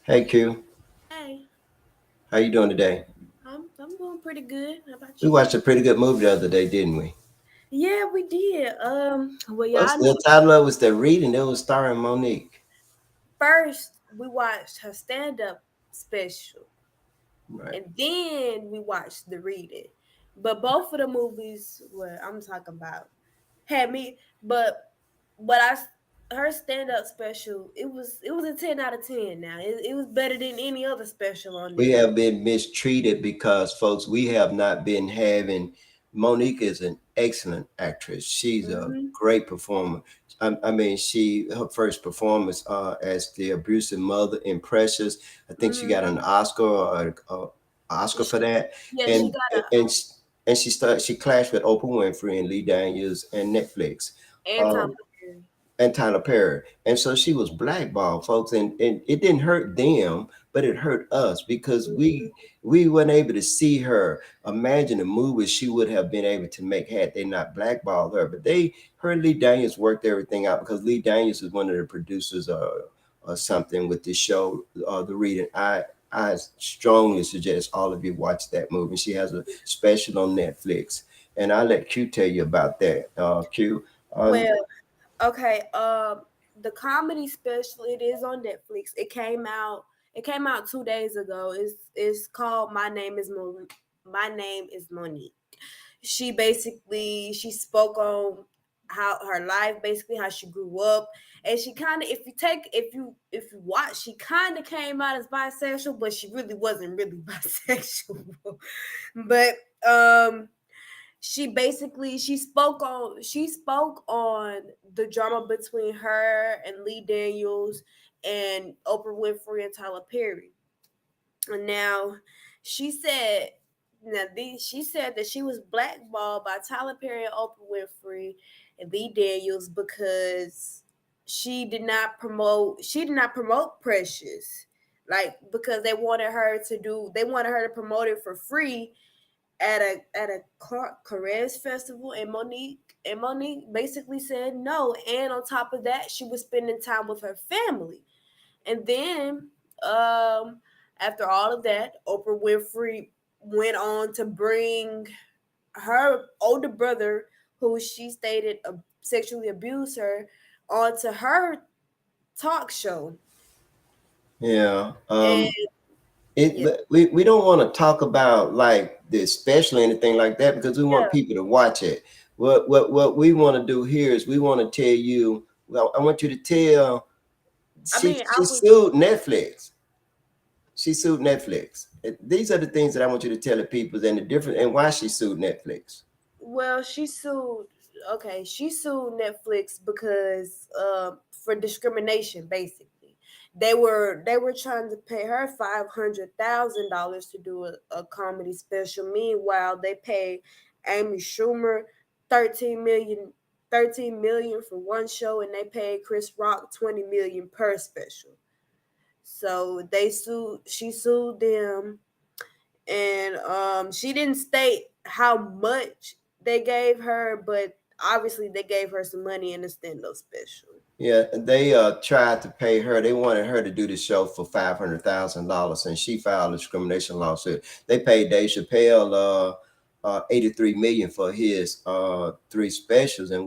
Hey Q, Hey, how you doing today? I'm doing pretty good. How about We you? watched a pretty good movie the other day, didn't we? Yeah, we did. Well, What's y'all the know. title of it? Was The Reading? It was starring Monique. First, we watched her stand-up special, Right. and then we watched the reading. But both of the movies, where I'm talking about, had me. But her stand-up special, it was a 10 out of 10. Now it was better than any other special on We there. have been mistreated because, folks, we have not been having. Monique is an excellent actress. She's a Hmm. great performer. I mean, her first performance as the abusive mother in Precious. I think she got Hmm. an Oscar or Oscar for She, that, yeah, she and got a and and she clashed with Oprah Winfrey and Lee Daniels and Netflix. anti. Um, and Tyler Perry. And so she was blackballed, folks, and it didn't hurt them, but it hurt us because we weren't able to see her. Imagine the movies she would have been able to make had they not blackballed her. But her and Lee Daniels worked everything out because Lee Daniels is one of the producers or something with this show, The Reading. I strongly suggest all of you watch that movie. She has a special on Netflix, and I'll let Q tell you about that. Q, uh, Well, okay. The comedy special, it is on Netflix. It came out. It came out 2 days ago. It's called My Name Is Monique. She spoke on how her life, basically how she grew up, and she kind of, if you watch, she kind of came out as bisexual, but she really wasn't really bisexual. But um she spoke on the drama between her and Lee Daniels and Oprah Winfrey and Tyler Perry. And now she said she said that she was blackballed by Tyler Perry and Oprah Winfrey and Lee Daniels because she did not promote Precious. Like, because they wanted her to promote it for free at a Caress festival, and Monique basically said no. And on top of that, she was spending time with her family. And then, after all of that, Oprah Winfrey went on to bring her older brother, who she stated sexually abused her, onto her talk show. yeah. And It yeah, we don't want to talk about like the special or anything like that because we yeah. want people to watch it. What we want to do here is we want to tell you. Well, I want you to tell. I She mean, I she was sued Netflix. She sued Netflix. These are the things that I want you to tell the people and the different and why she sued Netflix. Well, she sued. Okay, she sued Netflix because for discrimination. Basically, they were trying to pay her $500,000 to do a comedy special. Meanwhile, they paid Amy Schumer 13 million, 13 million for one show, and they paid Chris Rock 20 million per special. So they sued. She sued them, and she didn't state how much they gave her, but obviously they gave her some money in the stand-up special. Yeah, they tried to pay her. They wanted her to do the show for $500,000, and she filed a discrimination lawsuit. They paid Dave Chappelle 83 million for his three specials, and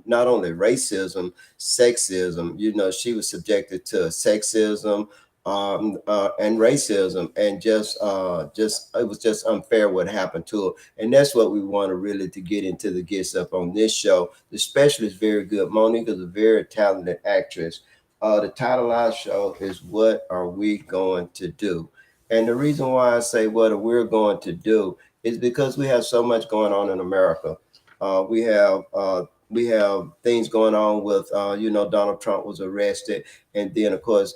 not only racism, sexism. You know, she was subjected to sexism and racism, and just it was just unfair what happened to her. And that's what we want to really to get into the gist up on this show. The special is very good. Monique is a very talented actress. The title of our show is "What Are We Going to Do?" And the reason why I say what are we going to do is because we have so much going on in America. We have things going on with Donald Trump was arrested, and then of course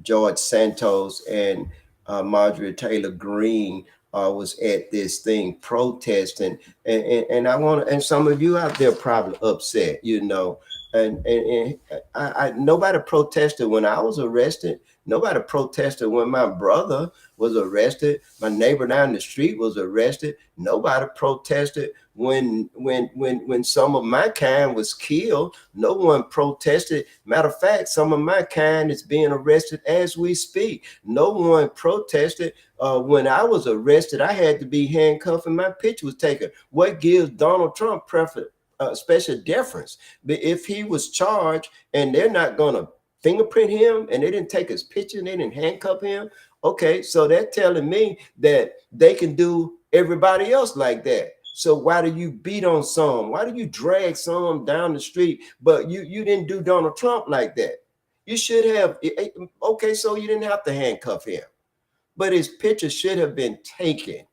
George Santos and Marjorie Taylor Greene was at this thing protesting, and I want and some of you out there probably upset. And I nobody protested when I was arrested. Nobody protested when my brother was arrested. My neighbor down the street was arrested. Nobody protested when some of my kind was killed. No one protested. Matter of fact, some of my kind is being arrested as we speak. No one protested when I was arrested. I had to be handcuffed and my picture was taken. What gives Donald Trump preference? Special deference. But if he was charged and they're not going to fingerprint him and they didn't take his picture and they didn't handcuff him, okay, so they're telling me that they can do everybody else like that. So why do you beat on some? Why do you drag some down the street? But you didn't do Donald Trump like that. You should have. Okay, so you didn't have to handcuff him, but his picture should have been taken.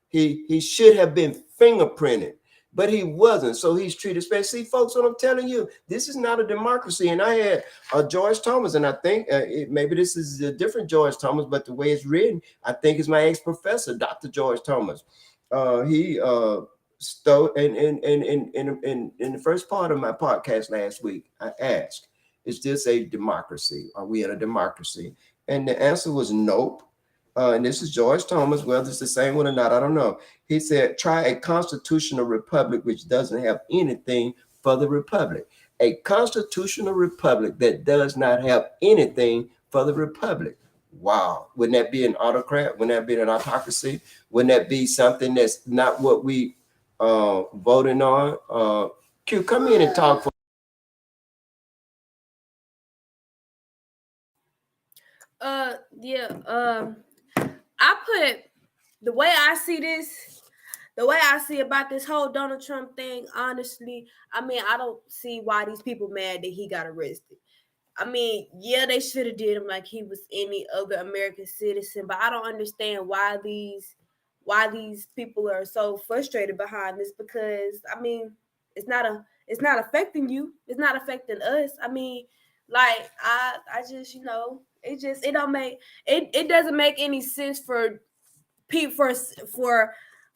He should have been fingerprinted, but he wasn't. So he's treated special. See, folks, what I'm telling you, this is not a democracy. And I had George Thomas, and I think maybe this is a different George Thomas, but the way it's written, I think is my ex-professor, Dr. George Thomas. He stole in the first part of my podcast last week, I asked, is this a democracy? Are we in a democracy? And the answer was nope. And this is George Thomas, whether it's the same one or not, I don't know. He said, try a constitutional republic which doesn't have anything for the republic. A constitutional republic that does not have anything for the republic. Wow. Wouldn't that be an autocrat? Wouldn't that be an autocracy? Wouldn't that be something that's not what we voting on? Q, come in and talk for. I put the way I see this, the way I see about this whole Donald Trump thing, honestly, I mean, I don't see why these people mad that he got arrested. I mean, yeah, they should have did him like he was any other American citizen, but I don't understand why these people are so frustrated behind this because I mean, it's not affecting you. It's not affecting us. I mean, like I just, it don't make it doesn't make any sense for people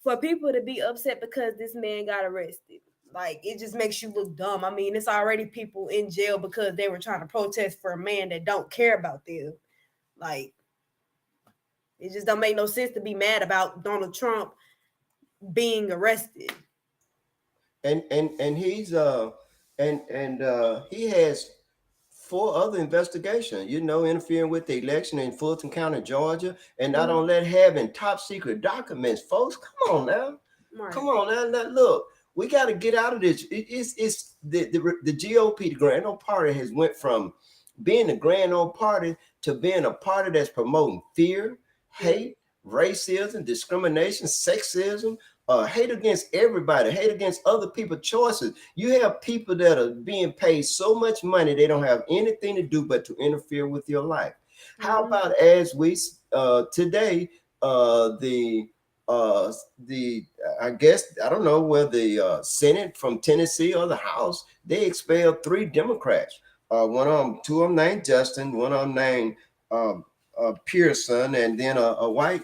for people to be upset because this man got arrested. Like it just makes you look dumb. I mean, it's already people in jail because they were trying to protest for a man that don't care about them. Like it just don't make no sense to be mad about Donald Trump being arrested. And he's he has four other investigations, interfering with the election in Fulton County, Georgia, and not Mhm. only that, having top secret documents. Folks, come on now. Right. Come on now. Now look, we got to get out of this. It's the GOP, the Grand Old Party, has went from being the Grand Old Party to being a party that's promoting fear, hate, racism, discrimination, sexism, hate against everybody, hate against other people's choices. You have people that are being paid so much money they don't have anything to do but to interfere with your life. How Mhm. about as we today, the I guess I don't know whether the Senate from Tennessee or the House, they expelled 3 Democrats. One of them, two of them named Justin, one of them named Pearson, and then a white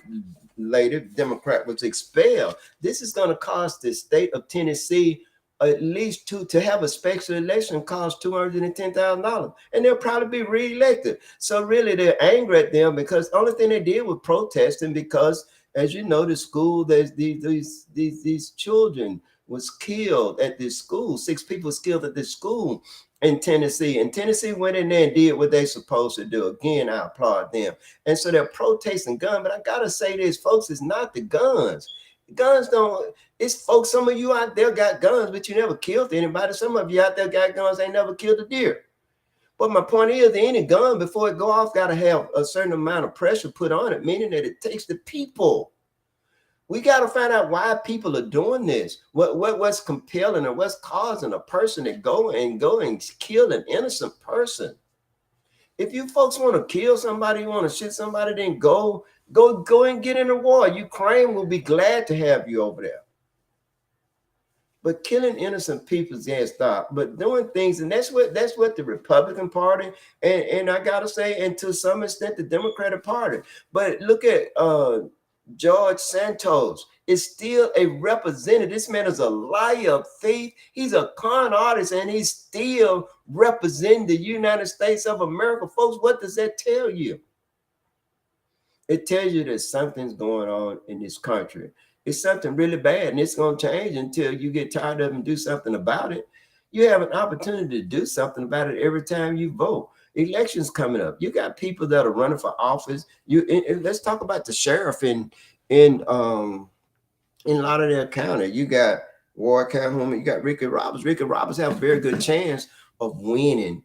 lady Democrat was expelled. This is going to cost the state of Tennessee at least to have a special election cost $210,000, and they'll probably be reelected. So really, they're angry at them because the only thing they did was protesting because, as you know, the school, there's these children was killed at this school. 6 people was killed at this school in Tennessee. And Tennessee went in there and did what they supposed to do. Again, I applaud them. And so they're protesting guns. But I gotta say this, folks, it's not the guns. The guns don't, it's folks, some of you out there got guns, but you never killed anybody. Some of you out there got guns, ain't never killed a deer. But my point is, any gun before it go off got to have a certain amount of pressure put on it, meaning that it takes the people. We got to find out why people are doing this. What's compelling or what's causing a person to go and kill an innocent person. If you folks want to kill somebody, you want to shoot somebody, then go and get in the war. Ukraine will be glad to have you over there. But killing innocent people can't stop. But doing things, and that's what the Republican Party and I gotta say, and to some extent the Democratic Party. But look at George Santos is still a representative. This man is a liar, thief. He's a con artist, and he's still representing the United States of America. Folks, what does that tell you? It tells you that something's going on in this country. It's something really bad, and it's going to change until you get tired of it and do something about it. You have an opportunity to do something about it every time you vote. Elections coming up. You got people that are running for office. And let's talk about the sheriff in Lauderdale County. You got Ward Calhoun. You got Ricky Roberts. Ricky Roberts have a very good chance of winning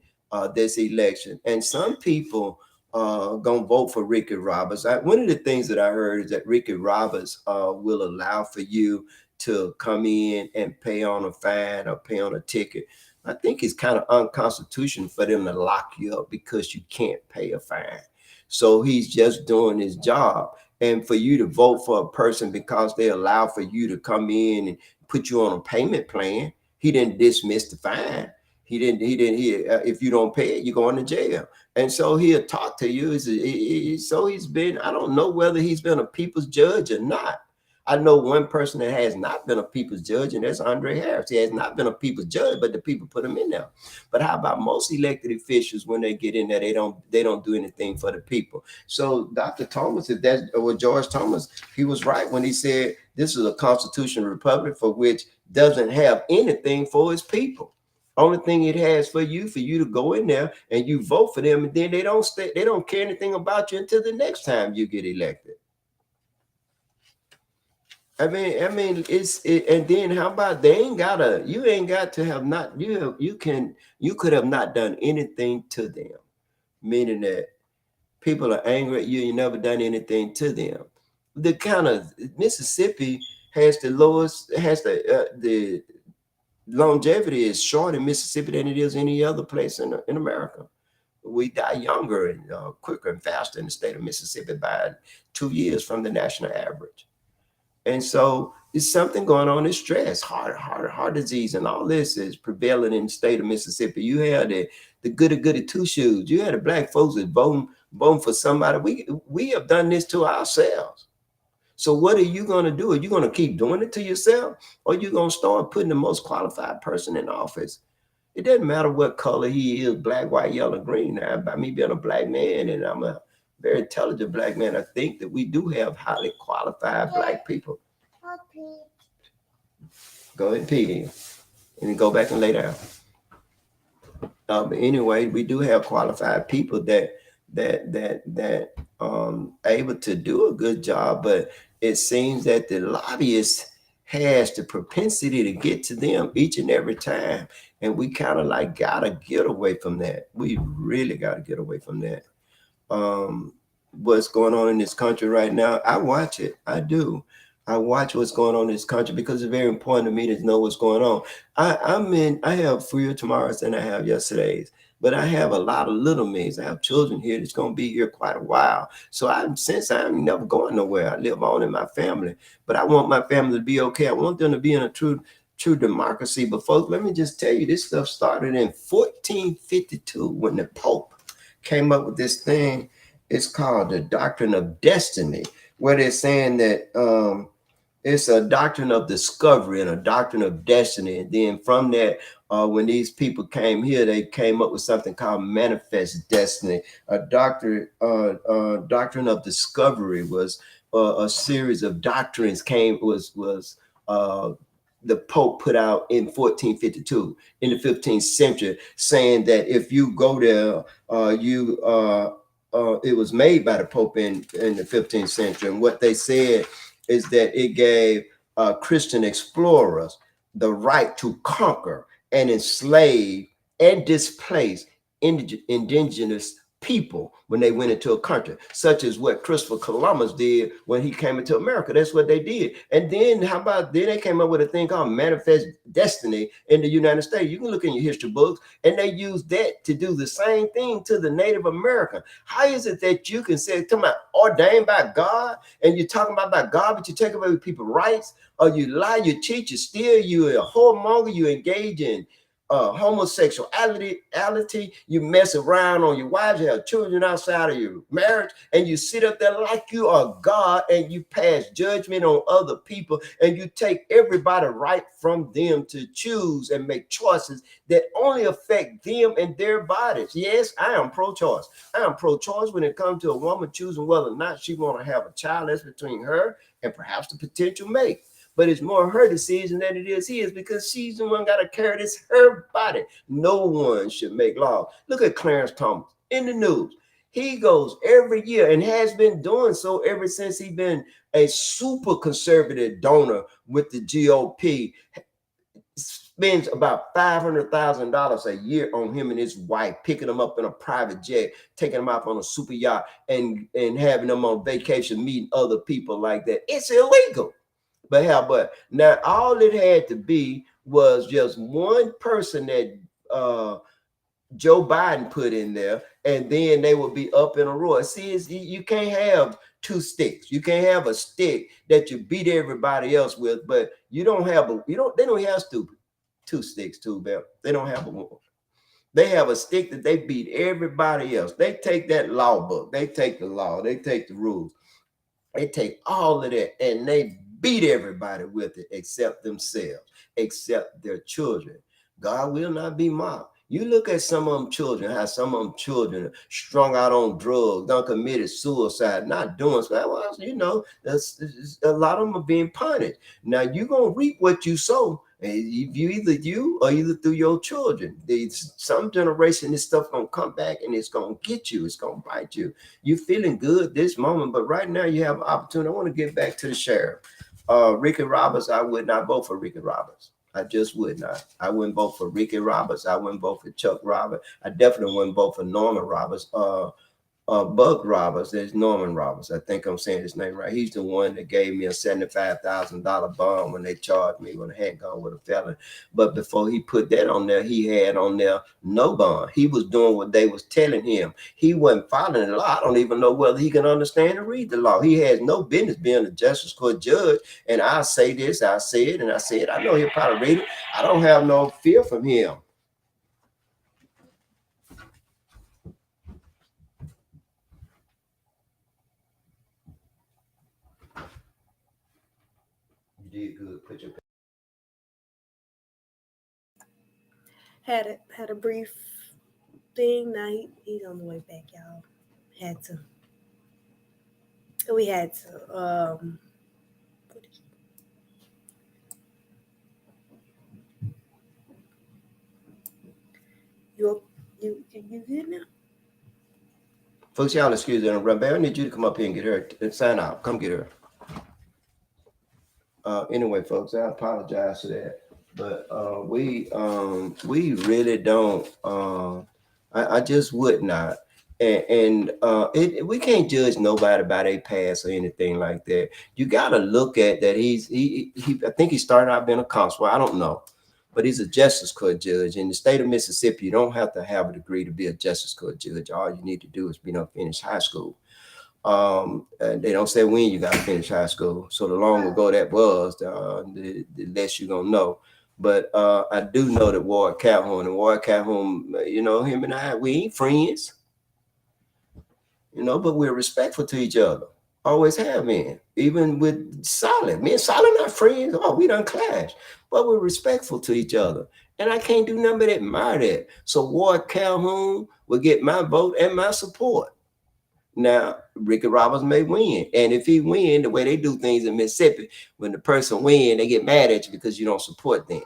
this election, and some people gonna vote for Ricky Roberts. One of the things that I heard is that Ricky Roberts will allow for you to come in and pay on a fine or pay on a ticket. I think it's kind of unconstitutional for them to lock you up because you can't pay a fine. So he's just doing his job. And for you to vote for a person because they allow for you to come in and put you on a payment plan, he didn't dismiss the fine. If you don't pay it, you're going to jail. And so he'll talk to you. So he's been, I don't know whether he's been a people's judge or not. I know one person that has not been a people's judge, and that's Andre Harris. He has not been a people's judge, but the people put him in there. But how about most elected officials, when they get in there, they don't do anything for the people. So Dr. Thomas, George Thomas, he was right when he said this is a constitutional republic for which doesn't have anything for its people. Only thing it has for you to go in there and you vote for them, and then they don't care anything about you until the next time you get elected. I mean, and then how about you could have not done anything to them, meaning that people are angry at you, you never done anything to them. The kind of Mississippi has the longevity is short in Mississippi than it is any other place in America. We die younger and quicker and faster in the state of Mississippi by 2 years from the national average. And so there's something going on in stress, heart disease, and all this is prevailing in the state of Mississippi. You had the goody two shoes. You had the black folks that voting for somebody. We have done this to ourselves. So what are you going to do? Are you going to keep doing it to yourself, or are you going to start putting the most qualified person in office? It doesn't matter what color he is, black, white, yellow, green. Now, by me being a black man, and I'm a very intelligent black man, I think that we do have highly qualified black people. Go ahead and pee and go back and lay down. But anyway, we do have qualified people that able to do a good job, but it seems that the lobbyist has the propensity to get to them each and every time, and we kind of like gotta get away from that. We really gotta get away from that. What's going on in this country right now, I watch it. I do. I watch what's going on in this country because it's very important to me to know what's going on. I have fewer tomorrows than I have yesterday's, but I have a lot of little me's. I have children here that's going to be here quite a while. So I'm never going nowhere. I live on in my family, but I want my family to be okay. I want them to be in a true democracy. But folks, let me just tell you, this stuff started in 1452 when the Pope came up with this thing. It's called the Doctrine of Destiny, where they're saying that it's a doctrine of discovery and a doctrine of destiny. And then from that, when these people came here, they came up with something called manifest destiny. A doctrine of discovery was a series of doctrines the Pope put out in 1452 in the 15th century, saying that if you go there, it was made by the Pope in the 15th century. And what they said is that it gave Christian explorers the right to conquer and enslave and displace indigenous people when they went into a country, such as what Christopher Columbus did when he came into America. That's what they did. And then then they came up with a thing called manifest destiny in the United States. You can look in your history books, and they used that to do the same thing to the Native American. How is it that you can say, talking about ordained by God, and you're talking about God, but you take away people's rights, or you lie, you cheat, you steal, you're a whoremonger, you engage in homosexuality, you mess around on your wives, you have children outside of your marriage, and you sit up there like you are God and you pass judgment on other people and you take everybody right from them to choose and make choices that only affect them and their bodies. Yes, I am pro-choice. I am pro-choice when it comes to a woman choosing whether or not she want to have a child. That's between her and perhaps the potential mate. But it's more her decision than it is his, because she's the one got to carry this her body. No one should make laws. Look at Clarence Thomas in the news. He goes every year and has been doing so ever since he's been a super conservative donor with the GOP. Spends about $500,000 a year on him and his wife, picking them up in a private jet, taking them out on a super yacht, and having them on vacation, meeting other people like that. It's illegal. But now all it had to be was just one person that Joe Biden put in there, and then they would be up in a roar. See, you can't have two sticks. You can't have a stick that you beat everybody else with, but they don't have stupid two sticks, too, Bell. They don't have a one. They have a stick that they beat everybody else. They take that law book, they take the law, they take the rules, they take all of that, and they beat everybody with it except themselves, except their children. God will not be mocked. You look at some of them children, how some of them children strung out on drugs, done committed suicide, not doing so. Well, a lot of them are being punished. Now you're gonna reap what you sow. And either you or either through your children. Some generation, this stuff gonna come back and it's gonna get you. It's gonna bite you. You're feeling good this moment, but right now you have an opportunity. I want to get back to the sheriff. Ricky Roberts, I would not vote for Ricky Roberts. I just would not. I wouldn't vote for Ricky Roberts. I wouldn't vote for Chuck Roberts. I definitely wouldn't vote for Norman Roberts. Buck Roberts, there's Norman Roberts. I think I'm saying his name right. He's the one that gave me a $75,000 bond when they charged me with a handgun with a felon. But before he put that on there, he had on there no bond. He was doing what they was telling him. He wasn't following the law. I don't even know whether he can understand and read the law. He has no business being a justice court judge. And I say this, I say it, and I say it. I know he'll probably read it. I don't have no fear from him. You did good. Put your Had a brief thing. Now he's on the way back, y'all. We had to you good now? Folks, y'all excuse me. I need you to come up here and get her and sign out. Come get her. Anyway, folks, I apologize for that. But we really don't. I just would not. And we can't judge nobody by their past or anything like that. You got to look at that. He I think he started out being a constable. I don't know. But he's a justice court judge. In the state of Mississippi, you don't have to have a degree to be a justice court judge. All you need to do is finish high school. They don't say when you got to finish high school. So the longer ago that was, the less you're gonna know. But I do know that Ward Calhoun, him and I, we ain't friends, but we're respectful to each other. Always have been. Even with Solid. Me and Solid not friends. Oh, we done clash. But we're respectful to each other. And I can't do nothing but admire that. So Ward Calhoun will get my vote and my support. Now, Ricky Roberts may win. And if he win, the way they do things in Mississippi, when the person win, they get mad at you because you don't support them.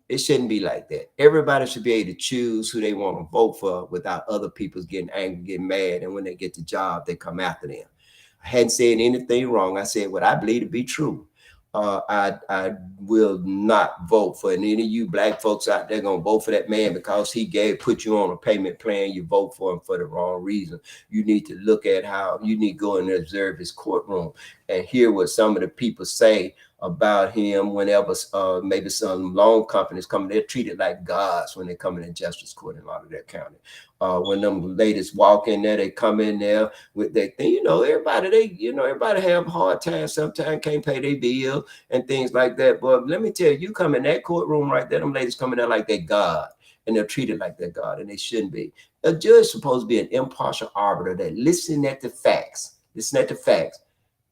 It shouldn't be like that. Everybody should be able to choose who they want to vote for without other people getting angry, getting mad. And when they get the job, they come after them. I hadn't said anything wrong. I said what I believe to be true. I will not vote for any of you black folks out there gonna vote for that man because he put you on a payment plan. You vote for him for the wrong reason. You need to look at how you need to go and observe his courtroom and hear what some of the people say about him whenever maybe some loan companies come, they're treated like gods when they come in the justice court in Lauderdale County. When them ladies walk in there, they come in there with their thing. You know, everybody have hard times sometimes, can't pay their bill and things like that. But let me tell you, you come in that courtroom right there, them ladies come in there like they're God, and they're treated like they're God, and they shouldn't be. A judge is supposed to be an impartial arbiter that listen at the facts,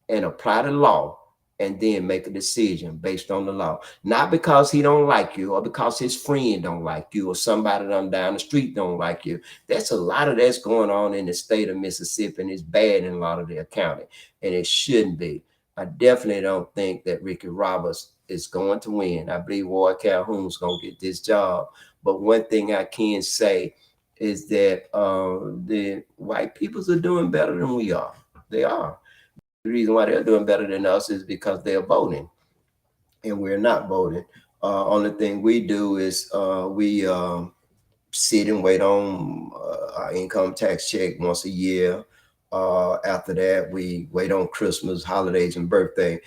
and apply the law, and then make a decision based on the law. Not because he don't like you, or because his friend don't like you, or somebody down the street don't like you. That's a lot of that's going on in the state of Mississippi, and it's bad in Lauderdale County, and it shouldn't be. I definitely don't think that Ricky Roberts is going to win. I believe Ward Calhoun's going to get this job. But one thing I can say is that the white peoples are doing better than we are. They are. The reason why they're doing better than us is because they're voting, and we're not voting. Only thing we do is we sit and wait on our income tax check once a year. After that, we wait on Christmas, holidays, and birthday.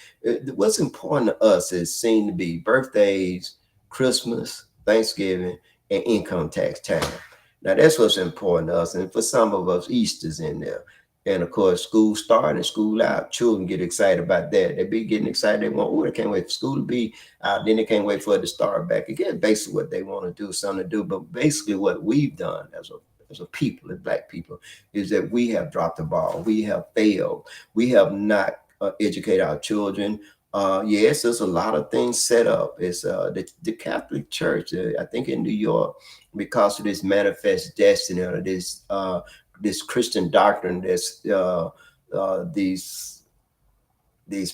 What's important to us is seen to be birthdays, Christmas, Thanksgiving, and income tax time. Now, that's what's important to us. And for some of us, Easter's in there. And of course, school starting and school out, children get excited about that. They be getting excited. They want, oh, they can't wait for school to be out. Then they can't wait for it to start back again. Basically what they want to do, something to do. But basically what we've done as a people, as Black people, is that we have dropped the ball. We have failed. We have not educated our children. Yes, there's a lot of things set up. It's the Catholic Church, I think in New York, because of this manifest destiny, or this Christian doctrine, these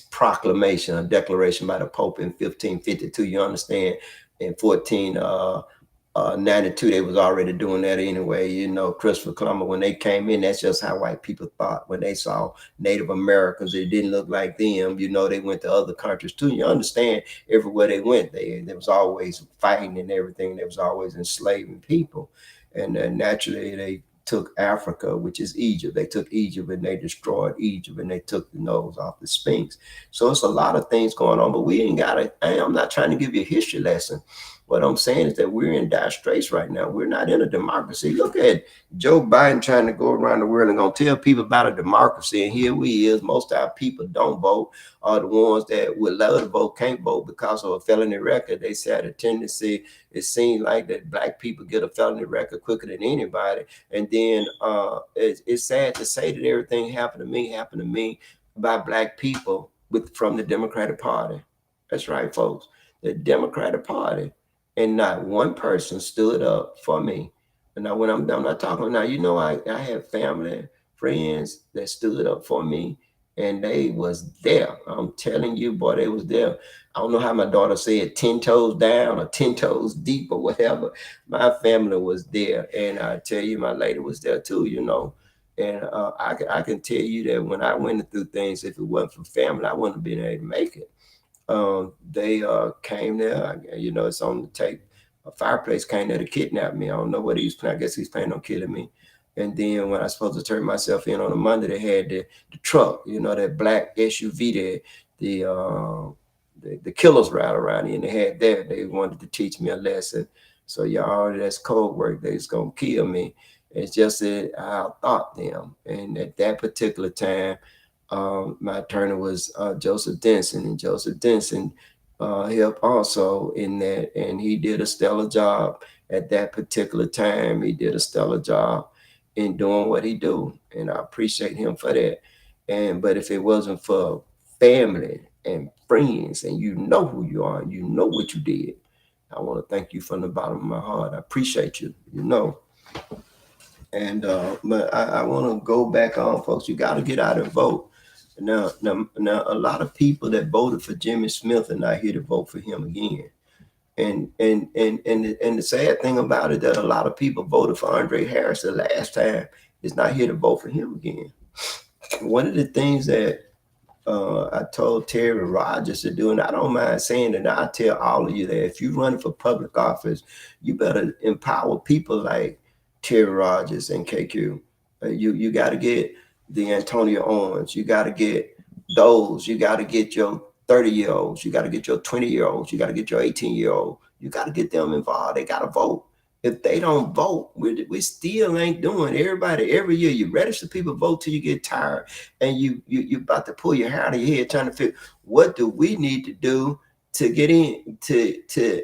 proclamation, a declaration by the Pope in 1552. You understand, in 1492 they was already doing that anyway. You know, Christopher Columbus, when they came in, that's just how white people thought. When they saw Native Americans, it didn't look like them. You know, they went to other countries too. You understand, everywhere they went, there was always fighting and everything. There was always enslaving people, and naturally they took Africa, which is Egypt. They took Egypt and they destroyed Egypt, and they took the nose off the Sphinx. So it's a lot of things going on, but we ain't got it. I'm not trying to give you a history lesson. What I'm saying is that we're in dire straits right now. We're not in a democracy. Look at Joe Biden trying to go around the world and gonna tell people about a democracy. And here we is. Most of our people don't vote, are the ones that would love to vote can't vote because of a felony record. They said a tendency, it seems like that Black people get a felony record quicker than anybody. And then it's sad to say that everything happened to me by Black people from the Democratic Party. That's right, folks. The Democratic Party. And not one person stood up for me. And now, when I'm not talking now, you know, I have family, friends that stood up for me, and they was there. I'm telling you, boy, they was there. I don't know how my daughter said, 10 toes down or 10 toes deep or whatever. My family was there, and I tell you, my lady was there too, you know. And I can tell you that when I went through things, if it wasn't for family, I wouldn't have been able to make it. They came there, you know, it's on the tape. A fireplace came there to kidnap me. I don't know what he was planning. I guess he's planning on killing me. And then when I was supposed to turn myself in on a Monday, they had the truck, you know, that black SUV, the killers ride around in. They had that. They wanted to teach me a lesson. So y'all, that's code work. They was gonna kill me. It's just that I thought them. And at that particular time, my attorney was Joseph Denson, and Joseph Denson helped also in that, and he did a stellar job at that particular time. He did a stellar job in doing what he do, and I appreciate him for that. But if it wasn't for family and friends, and you know who you are, you know what you did, I want to thank you from the bottom of my heart. I appreciate you, you know. And but I want to go back on, folks. You got to get out and vote. Now, a lot of people that voted for Jimmy Smith are not here to vote for him again. And the sad thing about it, that a lot of people voted for Andre Harris the last time, is not here to vote for him again. One of the things that I told Terry Rogers to do, and I don't mind saying it, I tell all of you that if you're running for public office, you better empower people like Terry Rogers and KQ. You got to get the Antonio Owens. You got to get those. You got to get your 30-year-olds. You got to get your 20-year-olds. You got to get your 18-year-old. You got to get them involved. They got to vote. If they don't vote, we still ain't doing. Everybody, every year, you register people, vote till you get tired, and you about to pull your hair out of your head trying to figure what do we need to do to get in to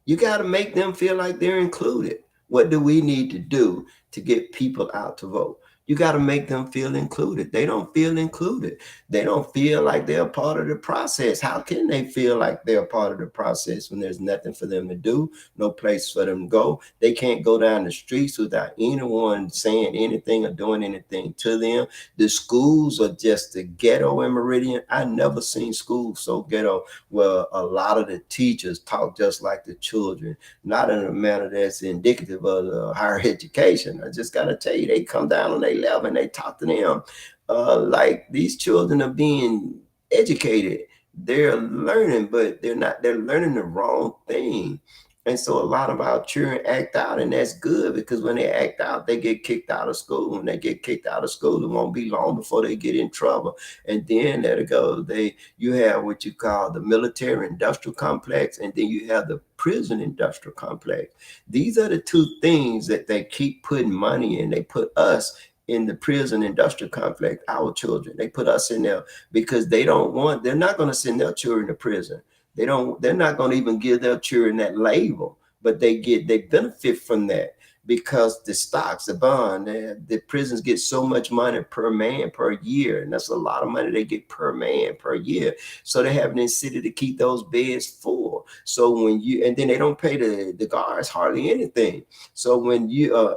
you got to make them feel like they're included. What do we need to do to get people out to vote? You got to make them feel included. They don't feel included. They don't feel like they're a part of the process. How can they feel like they're a part of the process when there's nothing for them to do, no place for them to go? They can't go down the streets without anyone saying anything or doing anything to them. The schools are just the ghetto in Meridian. I never seen schools so ghetto where a lot of the teachers talk just like the children, not in a manner that's indicative of the higher education. I just got to tell you, they come down on their level and they talk to them like these children are being educated. They're learning, but they're learning the wrong thing. And so a lot of our children act out, and that's good because when they act out, they get kicked out of school. When they get kicked out of school, it won't be long before they get in trouble. And then let it go. You have what you call the military industrial complex, and then you have the prison industrial complex. These are the two things that they keep putting money in. They put us in the prison industrial complex, our children. They put us in there because they're not going to send their children to prison. They're not going to even give their children that label, but they benefit from that because the stocks, the bond, the prisons get so much money per man per year. And that's a lot of money they get per man per year. So they have an incentive to keep those beds full. So and then they don't pay the guards hardly anything. So when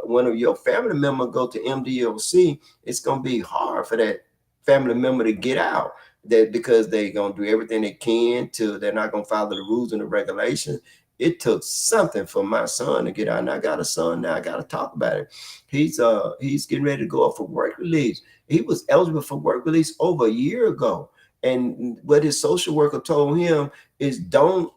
one of your family members go to MDOC, it's going to be hard for that family member to get out. That because they're going to do everything they can they're not going to follow the rules and the regulations. It took something for my son to get out. And I got a son now. I got to talk about it. He's getting ready to go up for work release. He was eligible for work release over a year ago. And what his social worker told him is don't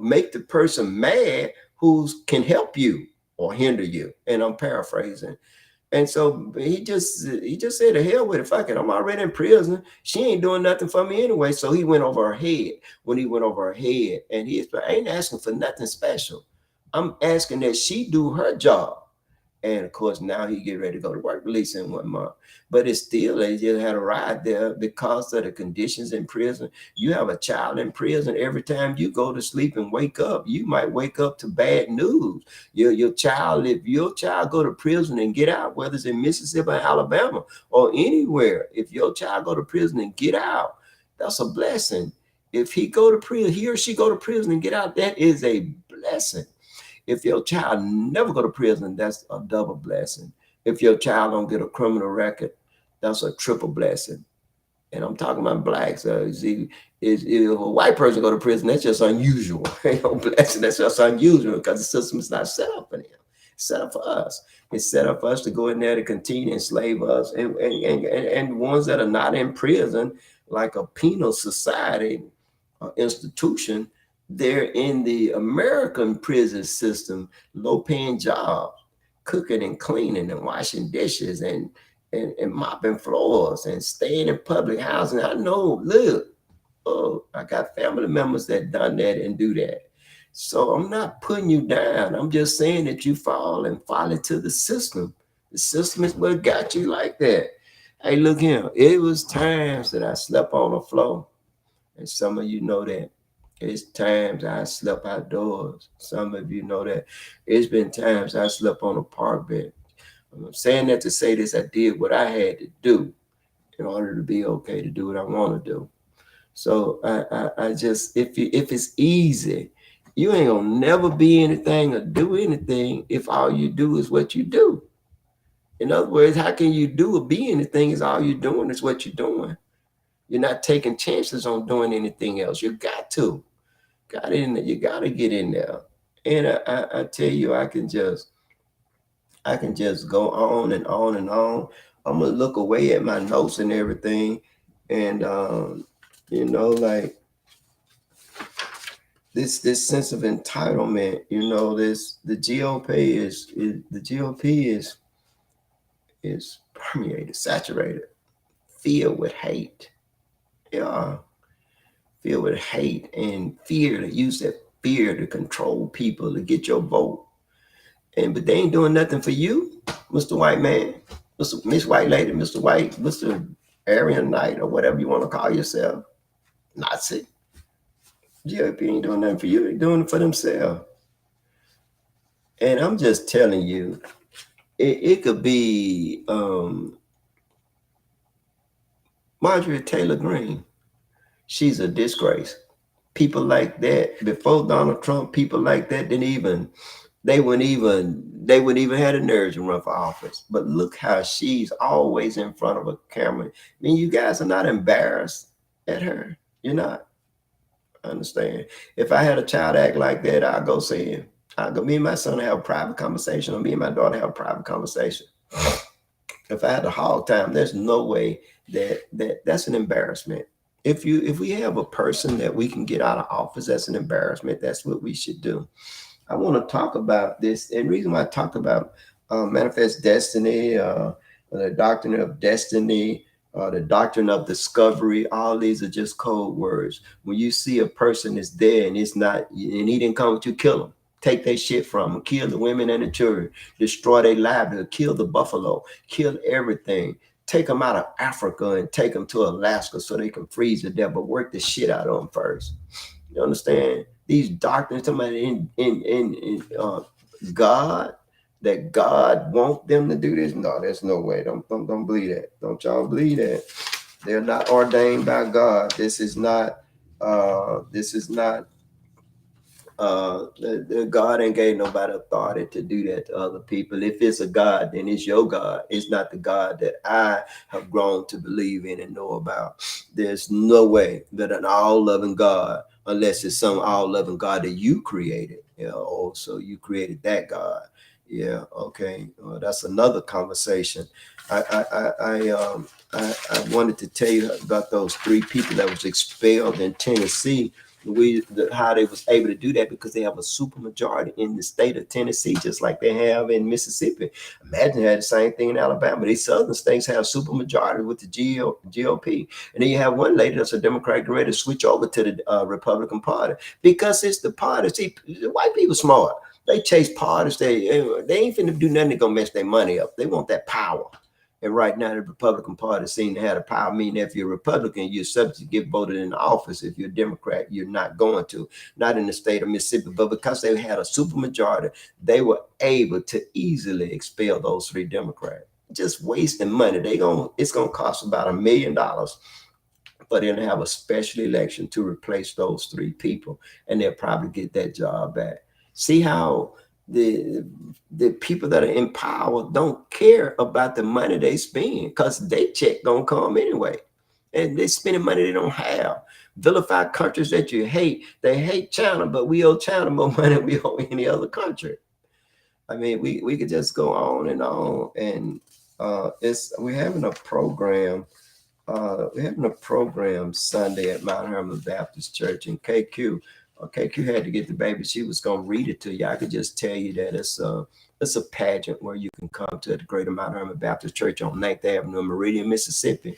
make the person mad who can help you or hinder you. And I'm paraphrasing. And so he just said, to hell with it, fuck it, I'm already in prison. She ain't doing nothing for me anyway. So he went over her head. When he went over her head, and I ain't asking for nothing special. I'm asking that she do her job. And of course, now he get ready to go to work release in 1 month. But it's still, they just had a ride there because of the conditions in prison. You have a child in prison. Every time you go to sleep and wake up, you might wake up to bad news. Your child, if your child go to prison and get out, whether it's in Mississippi or Alabama or anywhere, if your child go to prison and get out, that's a blessing. If he or she go to prison and get out, that is a blessing. If your child never go to prison, that's a double blessing. If your child don't get a criminal record, that's a triple blessing. And I'm talking about blacks. If a white person go to prison, that's just unusual. Ain't no blessing. That's just unusual because the system is not set up for them. It's set up for us. It's set up for us to go in there to continue to enslave us. And ones that are not in prison, like a penal society institution, they're in the American prison system, low-paying jobs, cooking and cleaning and washing dishes and mopping floors and staying in public housing. I know, look, I got family members that done that and do that. So I'm not putting you down. I'm just saying that you fall into the system. The system is what got you like that. Hey, look here. It was times that I slept on the floor, and some of you know that. It's times I slept outdoors. Some of you know that. It's been times I slept on a park bench. I'm saying that to say this, I did what I had to do in order to be okay to do what I want to do. So I just, if it's easy, you ain't gonna never be anything or do anything if all you do is what you do. In other words, how can you do or be anything if all you're doing is what you're doing? You're not taking chances on doing anything else. You got to. Got in there. You got to get in there. And I tell you, I can just go on and on and on. I'm gonna look away at my notes and everything, and like this sense of entitlement. The GOP is permeated, saturated, filled with hate. Yeah. filled with hate and fear, to use that fear to control people to get your vote. But they ain't doing nothing for you, Mr. White Man, Miss White Lady, Mr. White, Mr. Aryan Knight, or whatever you want to call yourself. Nazi. GOP ain't doing nothing for you, they're doing it for themselves. And I'm just telling you, it could be Marjorie Taylor Greene. She's a disgrace. People like that before Donald Trump, people like that they wouldn't even have the nerves to run for office. But look how she's always in front of a camera. I mean, you guys are not embarrassed at her. You're not. I understand. If I had a child act like that, I'll go see him. I'll go, me and my son have a private conversation, or me and my daughter have a private conversation. If I had a hog time, there's no way that's an embarrassment. If we have a person that we can get out of office, that's an embarrassment. That's what we should do. I want to talk about this, and the reason why I talk about manifest destiny, the doctrine of destiny, the doctrine of discovery, all these are just code words. When you see a person is there and it's not, and he didn't come to kill them, take their shit from them, kill the women and the children, destroy their livelihood, kill the buffalo, kill everything. Take them out of Africa and take them to Alaska so they can freeze to death, but work the shit out of them first. You understand? These doctrines, somebody in God, that God want them to do this. No, there's no way. Don't believe that. Don't y'all believe that. They're not ordained by God. This is not God ain't gave nobody authority to do that to other people. If it's a God, then it's your God. It's not the God that I have grown to believe in and know about. There's no way that an all-loving God, unless it's some all-loving God that you created. So you created that God. Yeah, okay. That's another conversation. I wanted to tell you about those 3 people that was expelled in Tennessee. How they was able to do that, because they have a super majority in the state of Tennessee, just like they have in Mississippi. Imagine they had the same thing in Alabama. These southern states have super majority with the GOP. And then you have one lady that's a Democrat ready to switch over to the Republican Party, because it's the party. See, the white people smart. They chase parties. They ain't finna do nothing to go mess their money up. They want that power. And right now, the Republican Party seems to have the power. Meaning, if you're a Republican, you're subject to get voted in the office. If you're a Democrat, you're not going to. Not in the state of Mississippi, but because they had a supermajority, they were able to easily expel those 3 Democrats. Just wasting money. It's gonna cost about $1 million for them to have a special election to replace those 3 people, and they'll probably get that job back. See how the people that are in power don't care about the money they spend, because they check gonna come anyway, and they're spending money they don't have. Vilify countries that you hate. They hate China, but we owe China more money than we owe any other country. I mean, we could just go on, and we're having a program. We're having a program Sunday at Mount Hermon Baptist Church in KQ. KQ had to get the baby. She was going to read it to you. I could just tell you that it's a pageant where you can come to the Greater Mount Hermon Baptist Church on 9th Avenue in Meridian, Mississippi,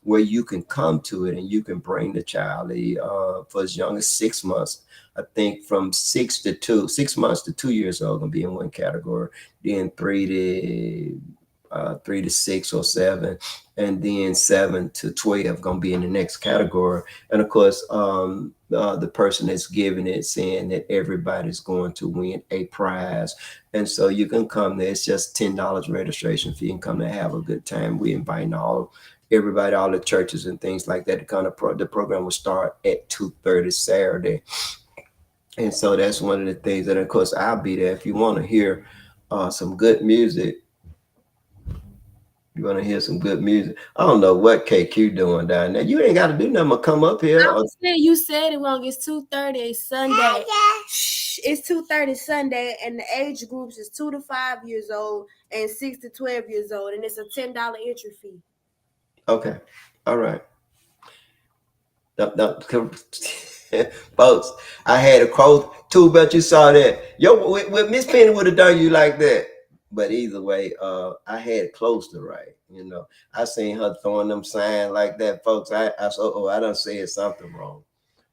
where you can come to it and you can bring the child for as young as 6 months. I think from 6 months to 2 years old gonna be in one category, then 3 to 6 or 7, and then 7 to 12 gonna be in the next category. And of course, the person that's giving it saying that everybody's going to win a prize, and so you can come there. It's just $10 registration fee, and come to have a good time. We invite everybody, all the churches and things like that to kind of the program will start at 2:30 Saturday. And so that's one of the things that, of course, I'll be there. If you want to hear some good music, you want to hear some good music. I don't know what KQ doing down there. You ain't got to do nothing but come up here. You said it wrong. It's 2:30 Sunday. Shh, it's 2:30 Sunday, and the age groups is 2 to 5 years old and 6 to 12 years old, and it's a $10 entry fee. Okay, all right. No, folks, I had a quote too, but you saw that. Miss Penny would have done you like that. But either way, I had it close to right. I seen her throwing them signs like that, folks. I done said something wrong.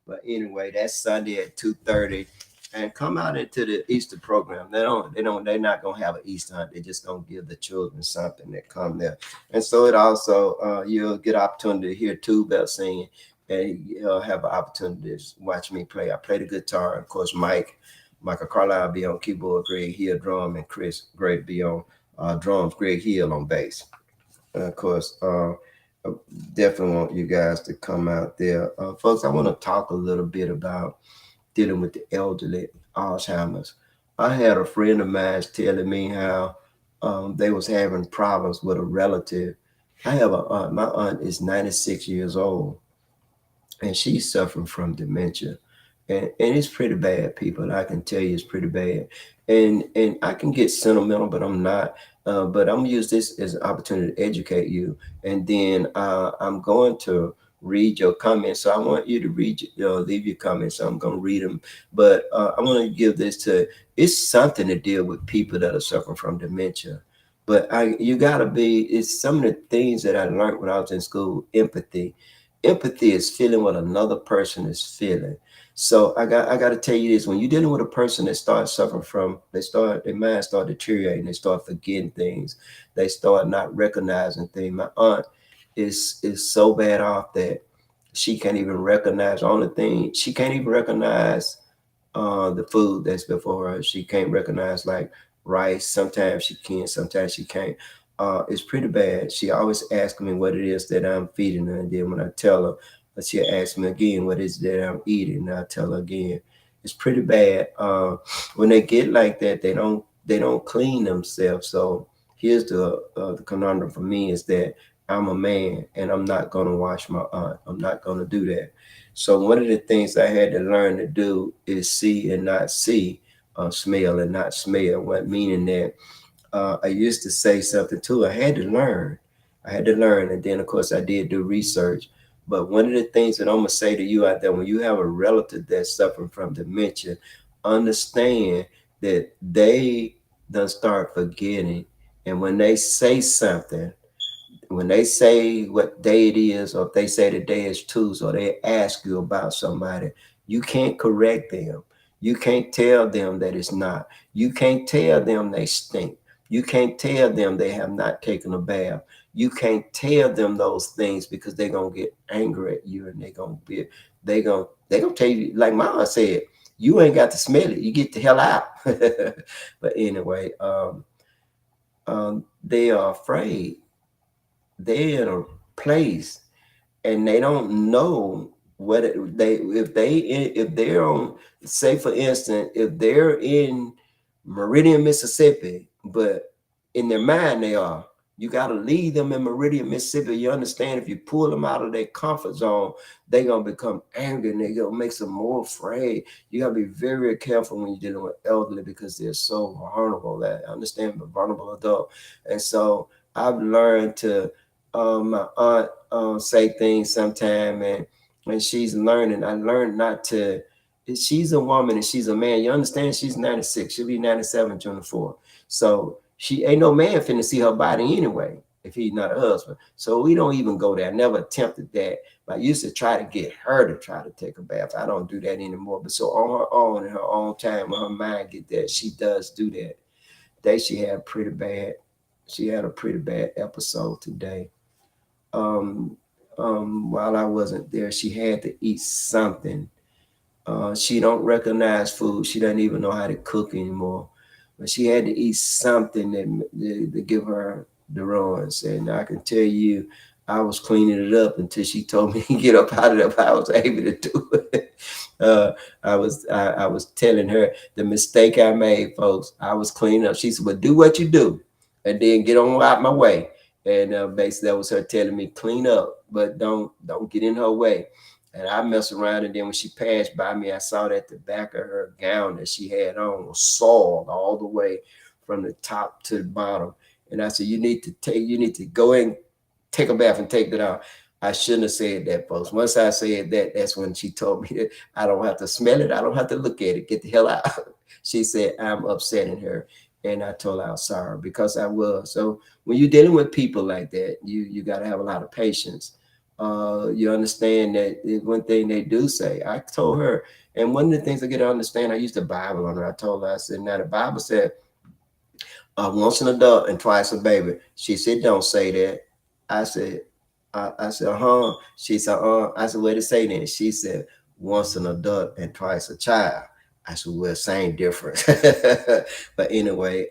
But anyway, that's Sunday at 2:30. And come out into the Easter program. They're not gonna have an Easter hunt. They're just gonna give the children something that come there. And so it also you'll get opportunity to hear two bells singing, and you'll have an opportunity to watch me play. I play the guitar, of course. Michael Carlisle be on keyboard, Greg Hill drum, and Chris Gray be on drums. Greg Hill on bass. And of course, definitely want you guys to come out there, folks. I want to talk a little bit about dealing with the elderly, Alzheimer's. I had a friend of mine telling me how they was having problems with a relative. I have a aunt. My aunt is 96 years old, and she's suffering from dementia. And it's pretty bad, people. I can tell you it's pretty bad. And I can get sentimental, but I'm not. But I'm gonna use this as an opportunity to educate you. And then I'm going to read your comments. So I want you to leave your comments. So I'm gonna read them. But I want to give this to. It's something to deal with people that are suffering from dementia. But you gotta be. It's some of the things that I learned when I was in school. Empathy. Empathy is feeling what another person is feeling. So I got to tell you this: when you're dealing with a person that starts suffering from, their mind start deteriorating, they start forgetting things, they start not recognizing things. My aunt is so bad off that she can't even recognize. The only thing she can't even recognize the food that's before her. She can't recognize like rice. Sometimes she can, sometimes she can't. It's pretty bad. She always asks me what it is that I'm feeding her, and then when I tell her, she'll ask me again what is that I'm eating, and I tell her again. It's pretty bad. When they get like that, they don't clean themselves. So here's the conundrum for me is that I'm a man and I'm not gonna wash my aunt. I'm not gonna do that. So one of the things I had to learn to do is see and not see, smell and not smell. What meaning that I used to say something too. I had to learn. I had to learn, and then of course I did do research. But one of the things that I'm gonna say to you out there, when you have a relative that's suffering from dementia, understand that they done start forgetting, and when they say something, when they say what day it is, or if they say the day is Tuesday, or they ask you about somebody, you can't correct them. You can't tell them that it's not. You can't tell them they stink. You can't tell them they have not taken a bath. You can't tell them those things because they're gonna get angry at you, and they gonna tell you, like Mama said, you ain't got to smell it. You get the hell out. But anyway, they are afraid. They're in a place and they don't know what if they're on, say for instance, if they're in Meridian, Mississippi, but in their mind they are, you got to leave them in Meridian, Mississippi. You understand? If you pull them out of their comfort zone, they're gonna become angry and they're gonna make them more afraid. You gotta be very, very careful when you're dealing with elderly because they're so vulnerable. That I understand, but vulnerable adult. And so I've learned to my aunt say things sometime, and she's learning. I learned not to. She's a woman and she's a man. You understand? She's 96. She'll be 97 June the 4th. So she ain't no man finna see her body anyway if he's not a husband. So we don't even go there. I never attempted that. But I used to try to get her to try to take a bath. I don't do that anymore. But so on her own, in her own time, when her mind get that, she does do that. Today she had pretty bad. She had a pretty bad episode today. um, while I wasn't there, she had to eat something. She don't recognize food. She doesn't even know how to cook anymore. But she had to eat something to give her the runs. And I can tell you, I was cleaning it up until she told me to get up out of there. But I was able to do it. I was telling her the mistake I made, folks. I was cleaning up. She said, "Well, do what you do, and then get on out my way." And basically, that was her telling me clean up, but don't get in her way. And I messed around, and then when she passed by me, I saw that the back of her gown that she had on was soiled all the way from the top to the bottom. And I said, you need to go and take a bath and take that off. I shouldn't have said that, folks. Once I said that, that's when she told me that I don't have to smell it. I don't have to look at it. Get the hell out. She said, I'm upsetting her. And I told her I was sorry because I was. So when you're dealing with people like that, you got to have a lot of patience. You understand that one thing they do say. I told her, and one of the things I get to understand, I used the Bible on her. I told her, I said, now the Bible said, once an adult and twice a baby. She said, don't say that. I said, I said, She said, I said, what did it say then? She said, once an adult and twice a child. I said, well, same difference. But anyway,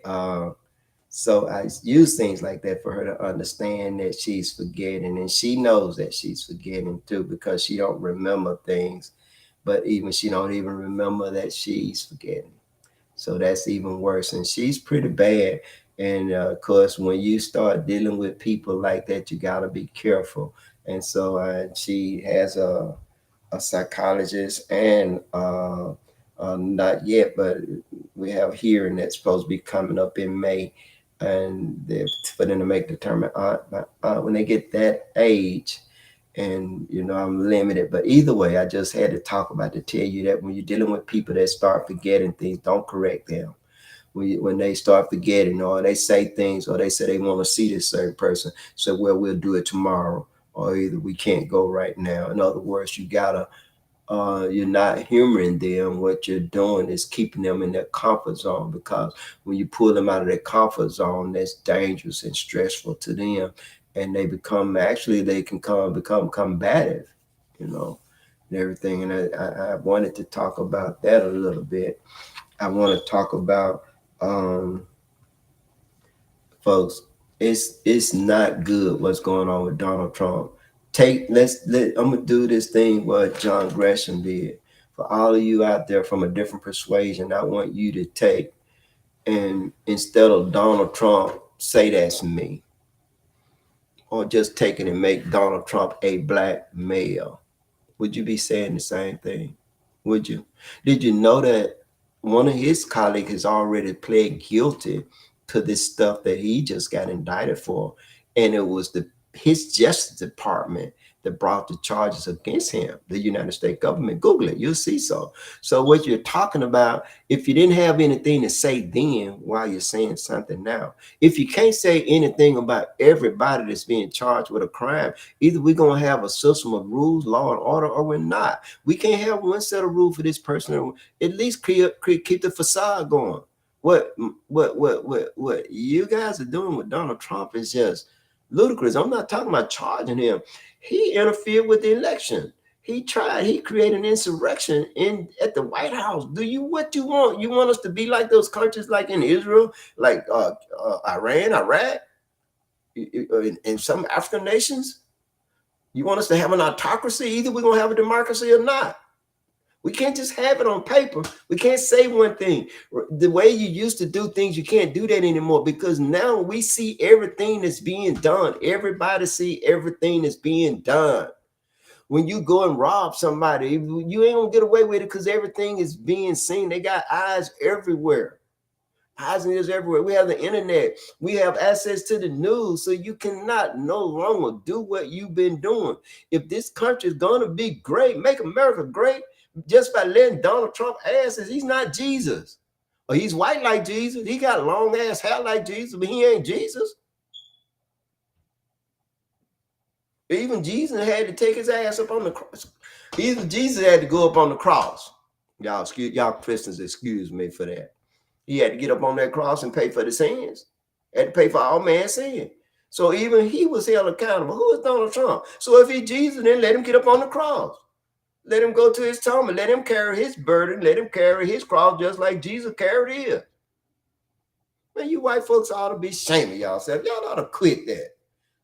so I use things like that for her to understand that she's forgetting, and she knows that she's forgetting too because she don't remember things, but even she don't even remember that she's forgetting. So that's even worse, and she's pretty bad. And of course, when you start dealing with people like that, you got to be careful. And so she has a psychologist, and not yet, but we have a hearing that's supposed to be coming up in May, and they're for them to make determine when they get that age. And I'm limited, but either way, I just had to talk about to tell you that when you're dealing with people that start forgetting things, don't correct them. When they start forgetting, or they say things, or they say they want to see this certain person, so well, we'll do it tomorrow, or either we can't go right now. In other words, you're not humoring them. What you're doing is keeping them in their comfort zone, because when you pull them out of their comfort zone, that's dangerous and stressful to them, and they can become combative, you know, and everything. And I wanted to talk about that a little bit. I want to talk about, folks, it's not good what's going on with Donald Trump. I'm gonna do this thing what John Gresham did. For all of you out there from a different persuasion, I want you to take, and instead of Donald Trump, say that's me. Or just take it and make Donald Trump a black male. Would you be saying the same thing? Would you? Did you know that one of his colleagues has already pled guilty to this stuff that he just got indicted for? And it was his Justice Department that brought the charges against him, the United States government. Google it, you'll see so. So what you're talking about, if you didn't have anything to say then, why you're saying something now? If you can't say anything about everybody that's being charged with a crime, either we're going to have a system of rules, law and order, or we're not. We can't have one set of rules for this person. At least keep the facade going. What you guys are doing with Donald Trump is just ludicrous. I'm not talking about charging him. He interfered with the election. He created an insurrection at the White House. What you want? You want us to be like those countries like in Israel, like Iran, Iraq, and some African nations? You want us to have an autocracy? Either we're going to have a democracy or not. We can't just have it on paper. We can't say one thing. The way you used to do things, you can't do that anymore, because now we see everything that's being done. Everybody see everything that's being done. When you go and rob somebody, you ain't gonna get away with it because everything is being seen. They got eyes everywhere. Eyes and ears everywhere. We have the internet. We have access to the news, so you cannot no longer do what you've been doing. If this country is gonna be great, make America great, just by letting Donald Trump asses, he's not Jesus. Or he's white like Jesus. He got long ass hair like Jesus, but he ain't Jesus. Even Jesus had to take his ass up on the cross. Even Jesus had to go up on the cross. Y'all Christians, excuse me for that. He had to get up on that cross and pay for the sins. Had to pay for all man's sin. So even he was held accountable. Who is Donald Trump? So if he's Jesus, then let him get up on the cross. Let him go to his tomb and let him carry his burden. Let him carry his cross just like Jesus carried his. Man, you white folks ought to be ashamed of yourself. Y'all ought to quit that.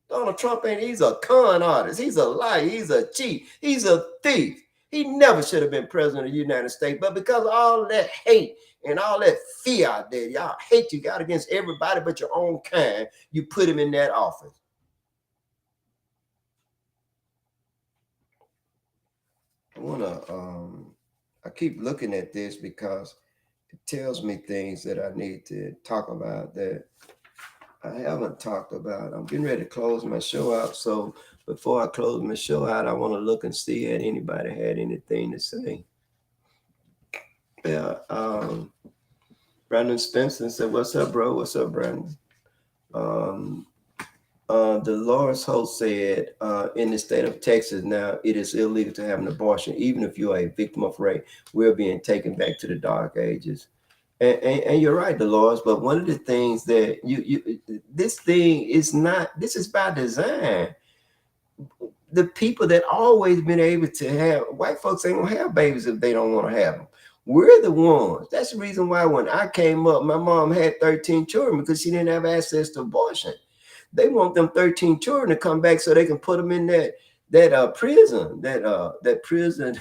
Donald Trump he's a con artist. He's a liar. He's a cheat. He's a thief. He never should have been president of the United States. But because of all that hate and all that fear out there, y'all hate you got against everybody but your own kind, you put him in that office. I keep looking at this because it tells me things that I need to talk about that I haven't talked about. I'm getting ready to close my show out. So before I close my show out, I want to look and see if anybody had anything to say. Yeah. Brandon Spencer said, "What's up, bro? What's up, Brandon?" Dolores Holt said, in the state of Texas now, it is illegal to have an abortion, even if you are a victim of rape. We're being taken back to the dark ages. And you're right, Dolores. But one of the things that this thing is not. This is by design. The people that always been able to have white folks ain't gonna have babies if they don't want to have them. We're the ones. That's the reason why when I came up, my mom had 13 children because she didn't have access to abortion. They want them 13 children to come back so they can put them in that prison, that prison,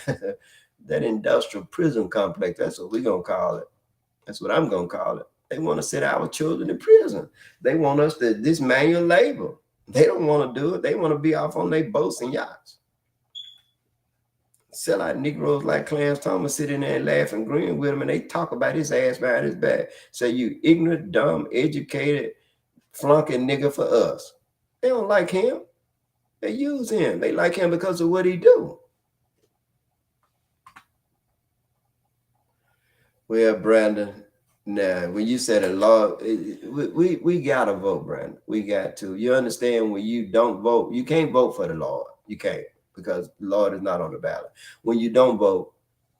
that industrial prison complex. That's what we're gonna call it. That's what I'm gonna call it. They want to set our children in prison. They want us to this manual labor. They don't want to do it. They want to be off on their boats and yachts. Sell out Negroes like Clarence Thomas sitting there and laughing, agreeing with him, and they talk about his ass behind his back. Say you ignorant, dumb, educated, flunking nigga for us. They don't like him. They use him. They like him because of what he do. Well, Brandon, now when you said a law, we gotta vote, Brandon. We got to. You understand when you don't vote, you can't vote for the Lord. You can't because the Lord is not on the ballot. When you don't vote,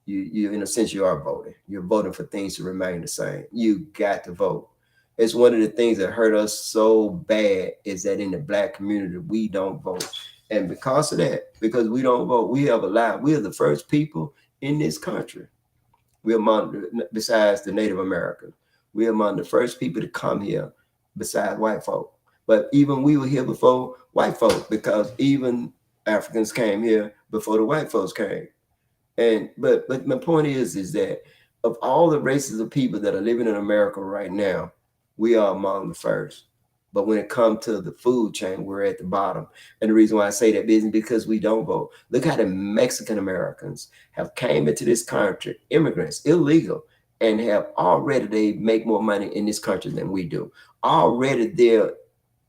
you in a sense you are voting. You're voting for things to remain the same. You got to vote. It's one of the things that hurt us so bad is that in the black community we don't vote, and because of that, because we don't vote, we have allowed. We are the first people in this country. We're among, besides the Native Americans, we're among the first people to come here besides white folk. But even we were here before white folk because even Africans came here before the white folks came. And but my point is that of all the races of people that are living in America right now, we are among the first. But when it comes to the food chain, we're at the bottom. And the reason why I say that is because we don't vote. Look how the Mexican Americans have came into this country, immigrants, illegal, and have already they make more money in this country than we do. Already they're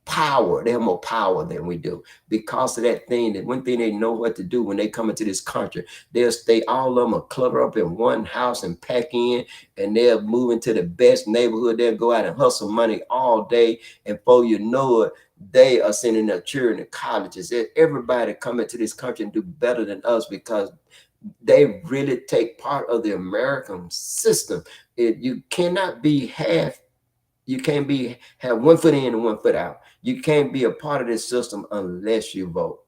power. They have more power than we do because of that thing. That one thing they know what to do when they come into this country, they'll stay. All of them are clutter up in one house and pack in, and they'll move into the best neighborhood. They'll go out and hustle money all day, and before you know it, they are sending their children to colleges. Everybody come into this country and do better than us because they really take part of the American system. You cannot be half. You can't be have one foot in and one foot out. You can't be a part of this system unless you vote.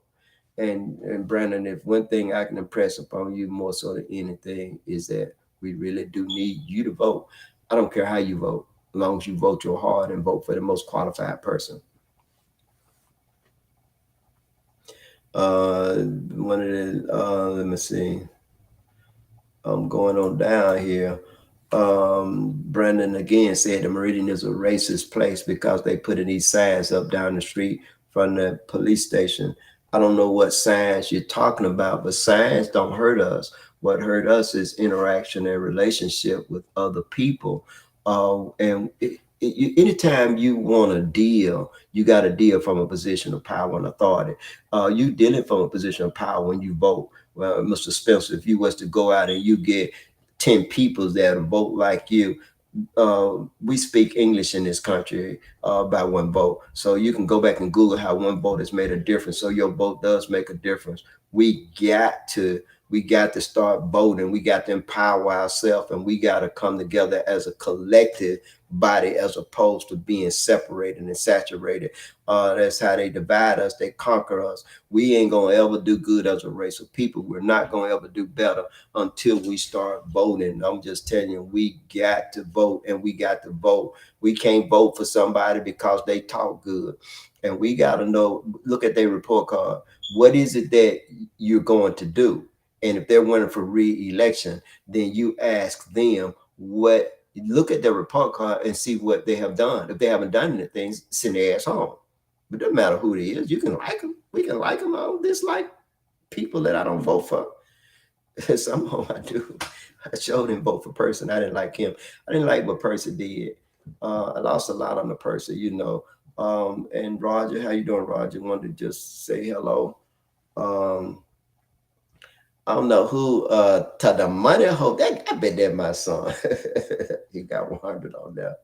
And Brandon, if one thing I can impress upon you more so than anything is that we really do need you to vote. I don't care how you vote, as long as you vote your heart and vote for the most qualified person. One of the let me see. I'm going on down here. Brandon again said the Meridian is a racist place because they put in these signs up down the street from the police station. I don't know what signs you're talking about, but signs don't hurt us. What hurt us is interaction and relationship with other people. Anytime you want a deal, you got to deal from a position of power and authority. You dealing from a position of power when you vote. Well, Mr. Spencer, if you was to go out and you get 10 people that vote like you, we speak English in this country by one vote. So you can go back and Google how one vote has made a difference. So your vote does make a difference. We got to start voting. We got to empower ourselves, and we got to come together as a collective body as opposed to being separated and saturated. That's how they divide us. They conquer us. We ain't gonna ever do good as a race of people. We're not gonna ever do better until we start voting. I'm just telling you, we got to vote, and we got to vote. We can't vote for somebody because they talk good. And we got to know, look at their report card. What is it that you're going to do? And if they're running for re-election, then you ask them what, look at their report card and see what they have done. If they haven't done anything, send their ass home. But it doesn't matter who it is. You can like them. We can like them. I don't dislike people that I don't vote for. Some of them I do. I showed him vote for person. I didn't like him. I didn't like what person did. I lost a lot on the person, you know. And Roger, how you doing, Roger? Wanted to just say hello. I don't know who to the money hope that I bet that my son. He got 100 on there.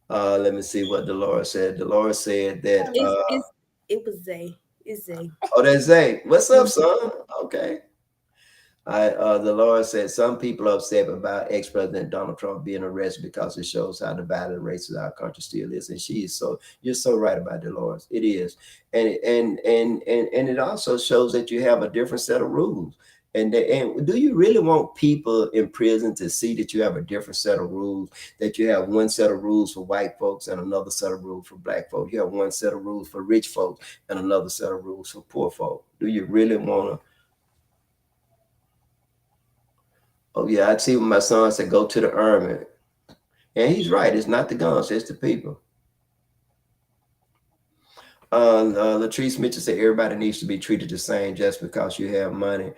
Let me see what Dolores said. Dolores said that, It's it was Zay. It's Zay. oh, that's Zay. What's up, Mhm. son? Okay. The Lord said some people are upset about ex-president Donald Trump being arrested because it shows how divided and racist our country still is. And she is so, you're so right about Dolores. It is, and it also shows that you have a different set of rules. And do you really want people in prison to see that you have a different set of rules? That you have one set of rules for white folks and another set of rules for black folks. You have one set of rules for rich folks and another set of rules for poor folks. Do you really want to? Oh yeah, I see when my son said go to the army. And he's right, it's not the guns, it's the people. Latrice Mitchell said everybody needs to be treated the same just because you have money.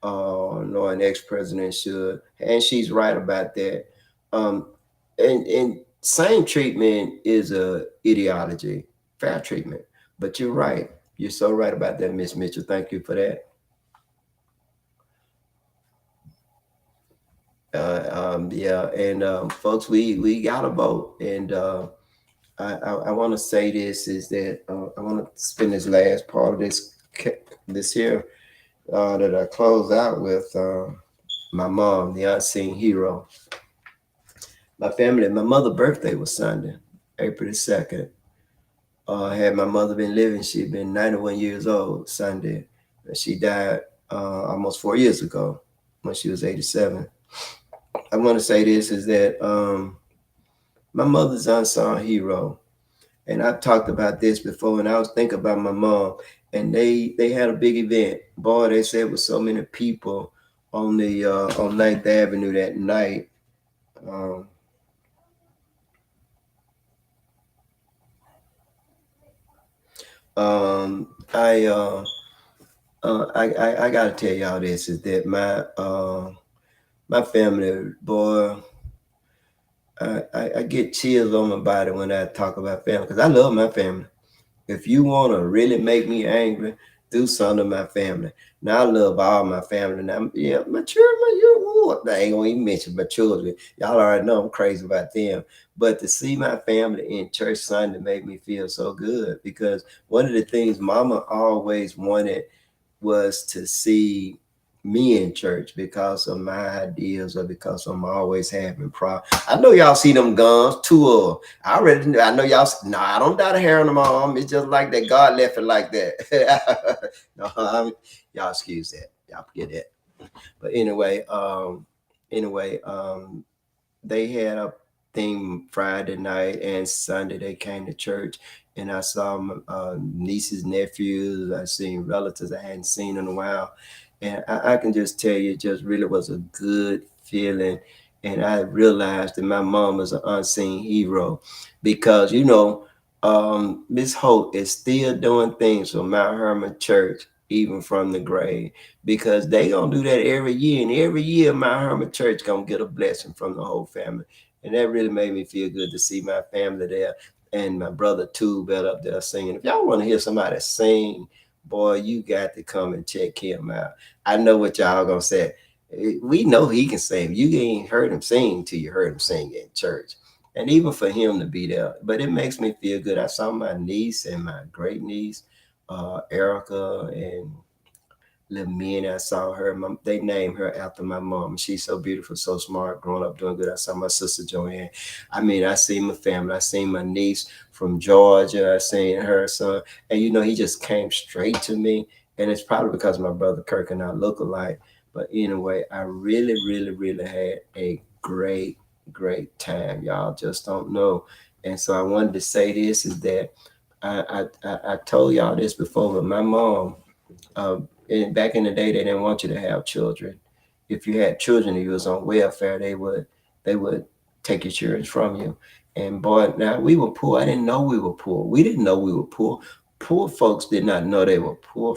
No, an ex-president should. And she's right about that. Um, and same treatment is a ideology, fair treatment. But you're right. You're so right about that, Miss Mitchell. Thank you for that. Yeah, and folks, we got a vote, and I want to say this is that I want to spend this last part of this here that I close out with my mom, the unseen hero. My family, my mother's birthday was Sunday, April the 2nd. Had my mother been living, she'd been 91 years old Sunday. She died almost 4 years ago when she was 87. I want to say this is that my mother's unsung hero. And I've talked about this before, and I was thinking about my mom, and they had a big event. Boy, they said with so many people on 9th Avenue that night. Um, um, I, uh, I gotta tell y'all this is that my family, boy, I get chills on my body when I talk about family because I love my family. If you want to really make me angry, do something to my family. Now I love all my family. Now, yeah, my children, I ain't gonna even mention my children. Y'all already know I'm crazy about them. But to see my family in church Sunday made me feel so good because one of the things Mama always wanted was to see me in church because of my ideas or because I'm always having problems. I know y'all see them guns, two of them. I know y'all. No, I don't doubt a hair on the arm. It's just like that. God left it like that. No, y'all excuse that. Y'all forget that. But anyway, they had a thing Friday night and Sunday. They came to church, and I saw my nieces, nephews. I seen relatives I hadn't seen in a while, and I can just tell you, it just really was a good feeling. And I realized that my mom is an unseen hero because Miss Holt is still doing things for Mount Hermon Church even from the grave because they gonna do that every year, and every year Mount Hermon Church gonna get a blessing from the whole family, and that really made me feel good to see my family there and my brother too been up there singing. If y'all want to hear somebody sing, boy, you got to come and check him out. I know what y'all gonna say. We know he can sing. You ain't heard him sing till you heard him sing in church. And even for him to be there, but it makes me feel good. I saw my niece and my great niece, Erica, and little me, I saw her. They named her after my mom. She's so beautiful, so smart, growing up doing good. I saw my sister Joanne. I mean, I seen my family. I seen my niece from Georgia. I seen her son. And he just came straight to me. And it's probably because my brother Kirk and I look alike. But anyway, I really, really, really had a great, great time. Y'all just don't know. And so I wanted to say this is that I told y'all this before, but my mom, and back in the day, they didn't want you to have children. If you had children and you was on welfare, they would take your children from you. And boy, now we were poor. I didn't know we were poor. We didn't know we were poor. Poor folks did not know they were poor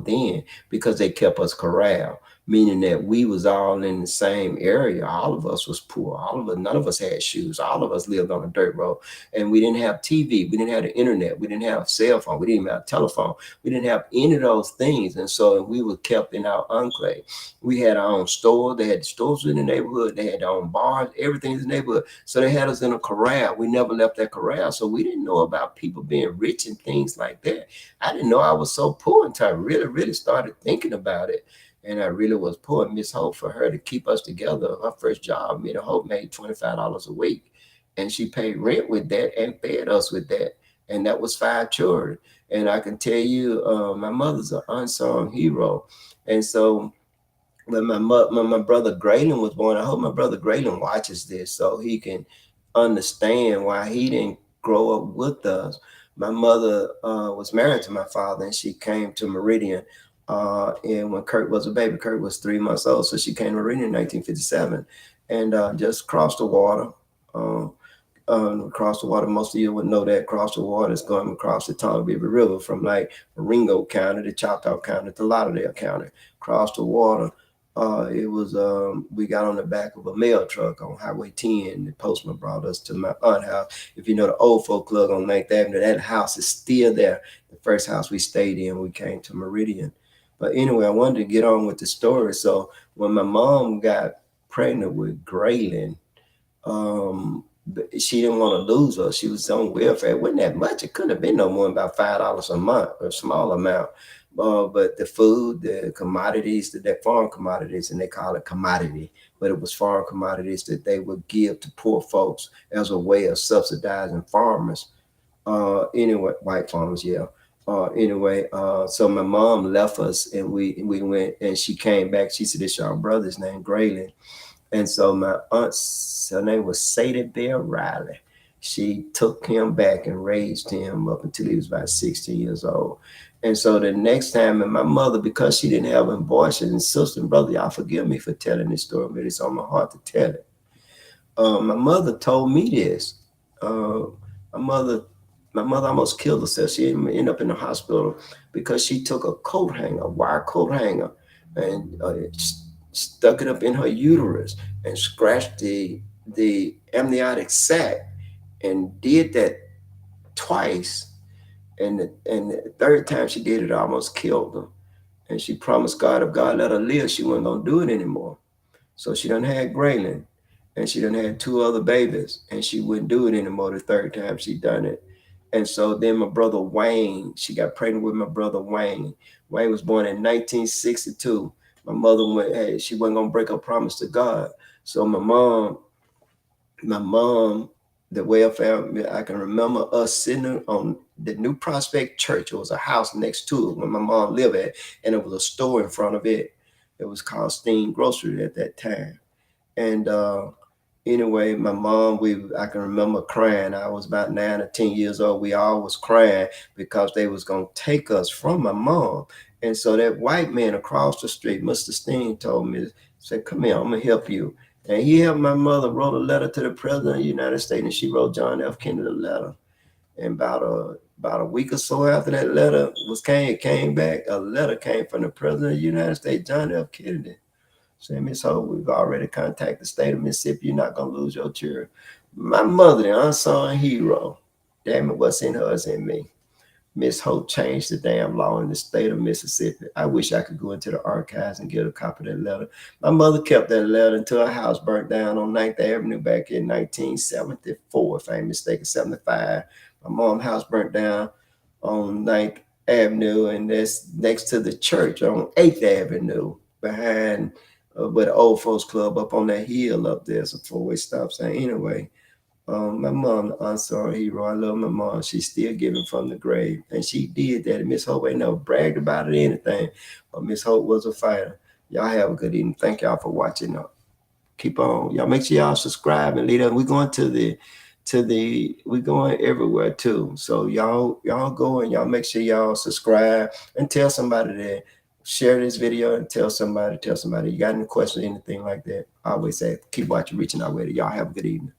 then because they kept us corralled. meaning that we was all in the same area. All of us was poor. All of us, none of us had shoes. All of us lived on a dirt road, and we didn't have TV. We didn't have the internet. We didn't have cell phone. We didn't even have telephone. We didn't have any of those things, and so we were kept in our enclave. We had our own store. They had stores in the neighborhood. They had their own bars. Everything in the neighborhood. So they had us in a corral. We never left that corral, so we didn't know about people being rich and things like that. I didn't know I was so poor until I really, really started thinking about it. And I really was poor. Miss Hope, for her to keep us together, her first job, Miss Hope made $25 a week. And she paid rent with that and fed us with that. And that was 5 children. And I can tell you, my mother's an unsung hero. And so when my brother Graylin was born, I hope my brother Graylin watches this so he can understand why he didn't grow up with us. My mother was married to my father, and she came to Meridian. And when Kurt was a baby, Kurt was 3 months old, so she came to Meridian in 1957, and just crossed the water. Across the water, most of you would know that cross the water is going across the Tonga River from like Ringo County to Choctaw County to Lauderdale County. Across the water, it was we got on the back of a mail truck on Highway 10. The postman brought us to my aunt's house. If you know the Old Folk Club on 9th Avenue, that house is still there. The first house we stayed in, we came to Meridian. But anyway, I wanted to get on with the story. So when my mom got pregnant with Graylin, she didn't want to lose us. She was on welfare. It wasn't that much. It couldn't have been no more than about $5 a month, or a small amount. But the food, the commodities, that foreign commodities, and they call it commodity, but it was foreign commodities that they would give to poor folks as a way of subsidizing farmers. Anyway, white farmers, yeah. So my mom left us, and we went, and she came back. She said, "It's your brother's name, Graylin." And so my aunt's, her name was Sadie Bear Riley. She took him back and raised him up until he was about 16 years old. And so the next time, and my mother, because she didn't have a voice, and sister and brother, y'all forgive me for telling this story, but it's on my heart to tell it. My mother told me this. My mother, my mother almost killed herself. She ended up in the hospital because she took a coat hanger, a wire coat hanger, and stuck it up in her uterus and scratched the amniotic sac, and did that twice. And the third time she did it, almost killed her. And she promised God, if God let her live, she wasn't gonna do it anymore. So she done had Graylin, and she done had 2 other babies, and she wouldn't do it anymore the third time she done it. And so then my brother Wayne, she got pregnant with my brother Wayne. Wayne was born in 1962. My mother went, hey, she wasn't gonna break her promise to God. So my mom, the welfare, I can remember us sitting on the New Prospect Church. It was a house next to it where my mom lived at, and it was a store in front of it. It was called Steen Grocery at that time. And anyway, my mom, I can remember crying. I was about 9 or 10 years old. We all was crying because they was gonna take us from my mom. And so that white man across the street, Mr. Steen, told me, said, "Come here, I'm gonna help you." And he helped my mother wrote a letter to the president of the United States, and she wrote John F. Kennedy a letter. And about a week or so after that letter came back, a letter came from the president of the United States, John F. Kennedy, saying, "Miss Hope, we've already contacted the state of Mississippi. You're not gonna lose your children." My mother, the unsung hero. Damn it, what's in her is in me. Miss Hope changed the damn law in the state of Mississippi. I wish I could go into the archives and get a copy of that letter. My mother kept that letter until her house burnt down on 9th Avenue back in 1974, if I ain't mistaken, 75. My mom's house burnt down on 9th Avenue, and that's next to the church on 8th Avenue, behind where the old folks club up on that hill up there. It's a 4-way stop sign. Anyway, my mom, the unsung hero. I love my mom. She's still giving from the grave. And she did that. And Miss Hope ain't never bragged about it or anything. But Miss Hope was a fighter. Y'all have a good evening. Thank y'all for watching. Keep on. Y'all make sure y'all subscribe and lead up. We're going we're going everywhere too. So y'all go and y'all make sure y'all subscribe and tell somebody that. Share this video and tell somebody. You got any questions, anything like that? I always say, keep watching, reaching out with it. Y'all have a good evening.